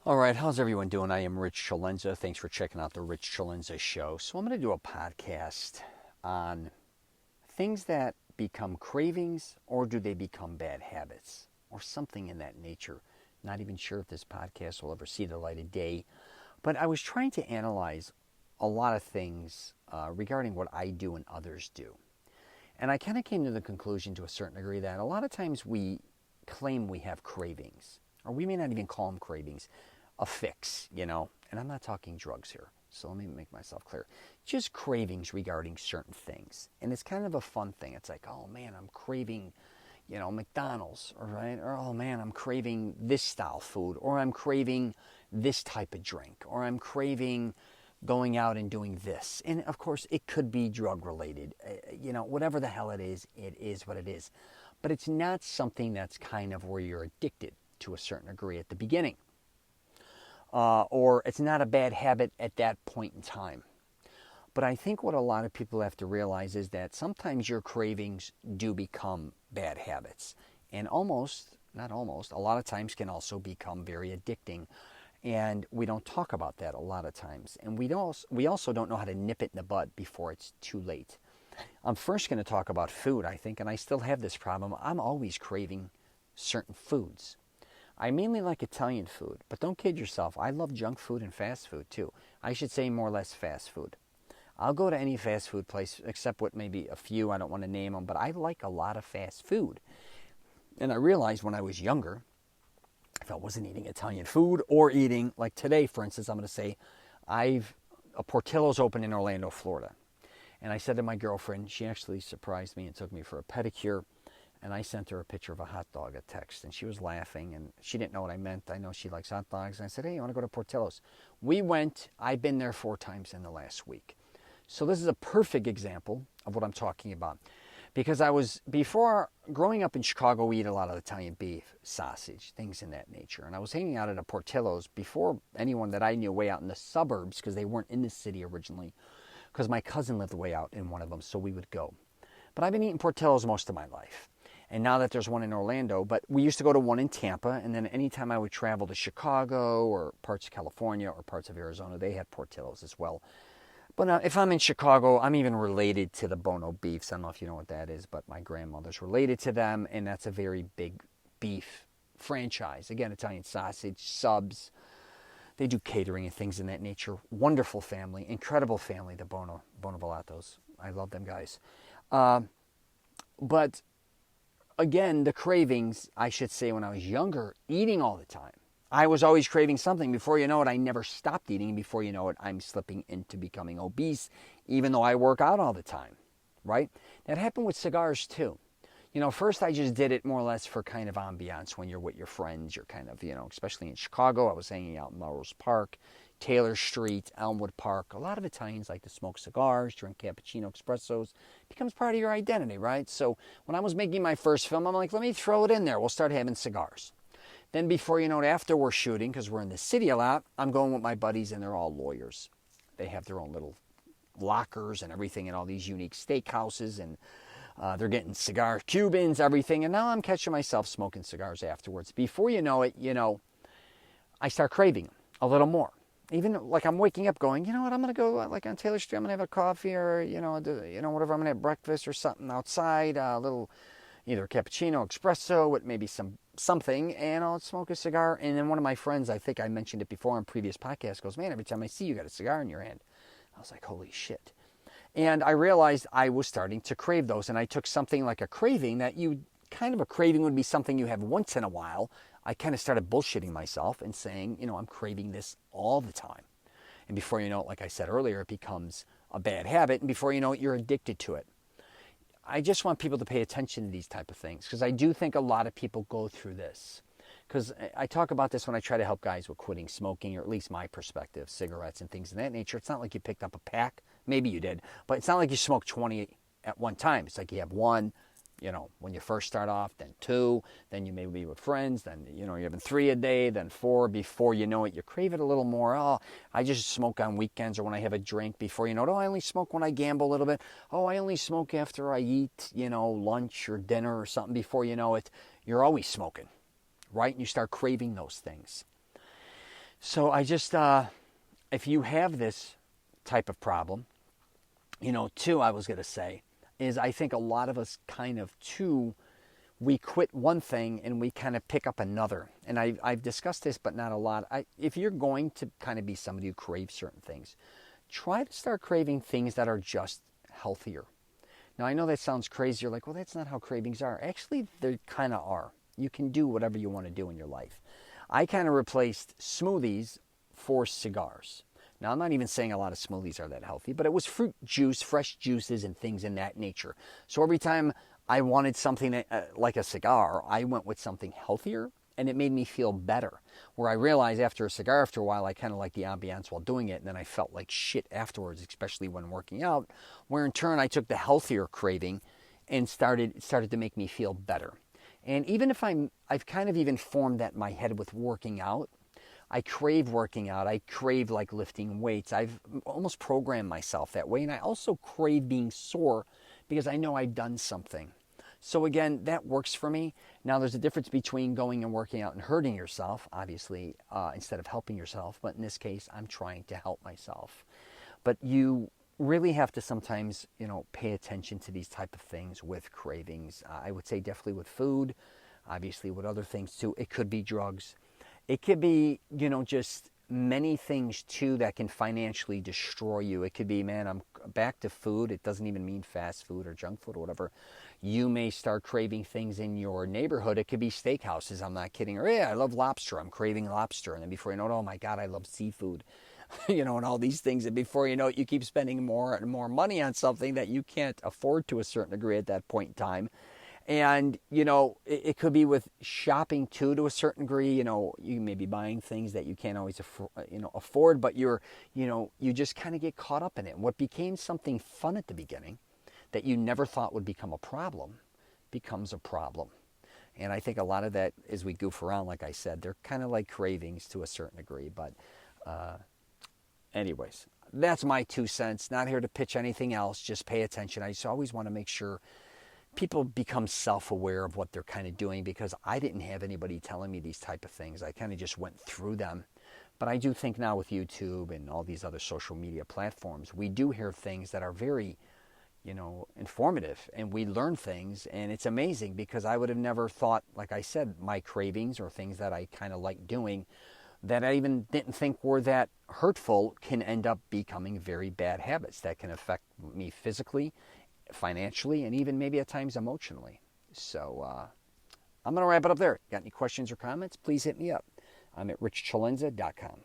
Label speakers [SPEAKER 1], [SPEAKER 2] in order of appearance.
[SPEAKER 1] All right, how's everyone doing? I am Rich CELENZA. Thanks for checking out the Rich CELENZA show. So I'm going to do a podcast on things that become cravings, or do they become bad habits or something in that nature. Not even sure if this podcast will ever see the light of day, but I was trying to analyze a lot of things regarding what I do and others do. And I kind of came to the conclusion to a certain degree that a lot of times we claim we have cravings, or we may not even call them cravings, a fix, and I'm not talking drugs here, so let me make myself clear. Just cravings regarding certain things. And it's kind of a fun thing. It's like, oh man, I'm craving, McDonald's, right? Or oh man, I'm craving this style food, or I'm craving this type of drink, or I'm craving going out and doing this. And of course, it could be drug related. Whatever the hell it is what it is. But it's not something that's kind of where you're addicted to a certain degree at the beginning. Or it's not a bad habit at that point in time. But I think what a lot of people have to realize is that sometimes your cravings do become bad habits. And a lot of times can also become very addicting. And we don't talk about that a lot of times. And we also don't know how to nip it in the bud before it's too late. I'm first going to talk about food, I think, and I still have this problem. I'm always craving certain foods. I mainly like Italian food, but don't kid yourself. I love junk food and fast food too. I should say more or less fast food. I'll go to any fast food place, except what maybe a few, I don't want to name them, but I like a lot of fast food. And I realized when I was younger, if I wasn't eating Italian food or eating, like today, for instance, I'm going to say, a Portillo's open in Orlando, Florida. And I said to my girlfriend, she actually surprised me and took me for a pedicure. And I sent her a picture of a hot dog, a text, and she was laughing, and she didn't know what I meant. I know she likes hot dogs. And I said, hey, you want to go to Portillo's? We went. I've been there 4 times in the last week. So this is a perfect example of what I'm talking about. Because before growing up in Chicago, we eat a lot of Italian beef, sausage, things in that nature. And I was hanging out at a Portillo's before anyone that I knew way out in the suburbs, because they weren't in the city originally, because my cousin lived way out in one of them, so we would go. But I've been eating Portillo's most of my life. And now that there's one in Orlando, but we used to go to one in Tampa, and then anytime I would travel to Chicago or parts of California or parts of Arizona, they had Portillo's as well. But if I'm in Chicago, I'm even related to the Bono Beefs. I don't know if you know what that is, but my grandmother's related to them, and that's a very big beef franchise. Again, Italian sausage, subs. They do catering and things in that nature. Wonderful family, incredible family, the Bono Volatos. I love them guys. But again, the cravings, I should say, when I was younger, eating all the time. I was always craving something. Before you know it, I never stopped eating. And before you know it, I'm slipping into becoming obese, even though I work out all the time, right? That happened with cigars, too. First I just did it more or less for kind of ambiance when you're with your friends. You're kind of, especially in Chicago, I was hanging out in Melrose Park, Taylor Street, Elmwood Park. A lot of Italians like to smoke cigars, drink cappuccino espressos. It becomes part of your identity, right? So when I was making my first film, I'm like, let me throw it in there. We'll start having cigars. Then before you know it, after we're shooting, because we're in the city a lot, I'm going with my buddies, and they're all lawyers. They have their own little lockers and everything in all these unique steakhouses, and they're getting cigar Cubans, everything. And now I'm catching myself smoking cigars afterwards. Before you know it, I start craving a little more. Even like I'm waking up going, you know what, I'm going to go like on Taylor Street, I'm going to have a coffee or, whatever, I'm going to have breakfast or something outside, a little either cappuccino, espresso with maybe something, and I'll smoke a cigar. And then one of my friends, I think I mentioned it before on previous podcasts, goes, man, every time I see you got a cigar in your hand. I was like, holy shit. And I realized I was starting to crave those, and I took something like a craving that a craving would be something you have once in a while. I kind of started bullshitting myself and saying, I'm craving this all the time. And before you know it, like I said earlier, it becomes a bad habit, and before you know it, you're addicted to it. I just want people to pay attention to these type of things, because I do think a lot of people go through this. Because I talk about this when I try to help guys with quitting smoking, or at least my perspective, cigarettes and things of that nature. It's not like you picked up a pack. Maybe you did. But it's not like you smoke 20 at one time. It's like you have one, when you first start off, then 2, then you may be with friends, then, you're having 3 a day, then 4. Before you know it, you crave it a little more. Oh, I just smoke on weekends or when I have a drink. Before you know it, I only smoke when I gamble a little bit. Oh, I only smoke after I eat, lunch or dinner or something. Before you know it, you're always smoking, right? And you start craving those things. So I just, if you have this type of problem, too, I was going to say, is I think a lot of us kind of, too, we quit one thing and we kind of pick up another. And I've discussed this, but not a lot. If you're going to kind of be somebody who craves certain things, try to start craving things that are just healthier. Now, I know that sounds crazy. You're like, well, that's not how cravings are. Actually, they kind of are. You can do whatever you want to do in your life. I kind of replaced smoothies for cigars. Now, I'm not even saying a lot of smoothies are that healthy, but it was fruit juice, fresh juices, and things in that nature. So every time I wanted something like a cigar, I went with something healthier, and it made me feel better. Where I realized after a cigar, after a while, I kind of liked the ambiance while doing it, and then I felt like shit afterwards, especially when working out, where in turn I took the healthier craving and started to make me feel better. And even if I've kind of even formed that in my head with working out, I crave working out. I crave like lifting weights. I've almost programmed myself that way. And I also crave being sore because I know I've done something. So again, that works for me. Now there's a difference between going and working out and hurting yourself, obviously, instead of helping yourself. But in this case, I'm trying to help myself. But you really have to sometimes, pay attention to these type of things with cravings. I would say definitely with food, obviously with other things too. It could be drugs. It could be, just many things too that can financially destroy you. It could be, man, I'm back to food. It doesn't even mean fast food or junk food or whatever. You may start craving things in your neighborhood. It could be steakhouses. I'm not kidding. Or, yeah, I love lobster. I'm craving lobster. And then before you know it, oh my God, I love seafood. And all these things. And before you know it, you keep spending more and more money on something that you can't afford to a certain degree at that point in time. And, it could be with shopping too, to a certain degree. You may be buying things that you can't always afford, but you just kind of get caught up in it. What became something fun at the beginning that you never thought would become a problem becomes a problem. And I think a lot of that, as we goof around, like I said, they're kind of like cravings to a certain degree. But anyways, that's my 2 cents. Not here to pitch anything else. Just pay attention. I just always want to make sure people become self-aware of what they're kind of doing, because I didn't have anybody telling me these type of things. I kind of just went through them. But I do think now with YouTube and all these other social media platforms, we do hear things that are very, informative, and we learn things, and it's amazing because I would have never thought, like I said, my cravings or things that I kind of like doing that I even didn't think were that hurtful can end up becoming very bad habits that can affect me physically, financially, and even maybe at times emotionally. So I'm going to wrap it up there. Got any questions or comments? Please hit me up. I'm at richchalenza.com.